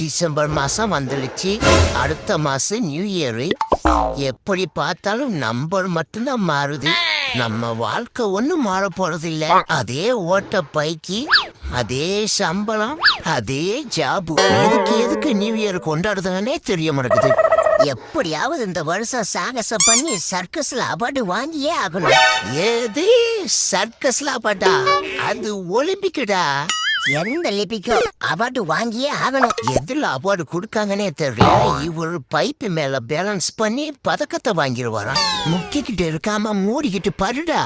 December மாசம் வந்துடுச்சு. அடுத்த மாசம் நியூ இயர். எப்படி பார்த்தாலும் நம்பர் மட்டும்தான் மாறுது. நம்ம வாழ்க்கை ஒண்ணும் மாற போறது இல்ல. அதே ஓட்ட பைக்கு, அதே சம்பளம், அதே ஜாபு. எதுக்கு நியூ இயர் கொண்டாடுதுன்னே தெரிய மாட்டேங்குது. எப்படியாவது இந்த வருஷம் சாகசம் பண்ணி சர்க்கஸ்ல அவார்டு வாங்கியே ஆகணும். ஏது சர்க்கஸ்ல அவார்டா? அது ஒலிம்பிக்குடா. எந்த லிபிக்கும் அவார்டு வாங்கியே ஆகணும். எதுல அவார்டு கொடுக்காங்கன்னே தெரியல. இவர் பைப்பு மேல பேலன்ஸ் பண்ணி பதக்கத்தை வாங்கிடுவாராம். முக்கிக்கிட்டு இருக்காம மூடிக்கிட்டு பாருடா.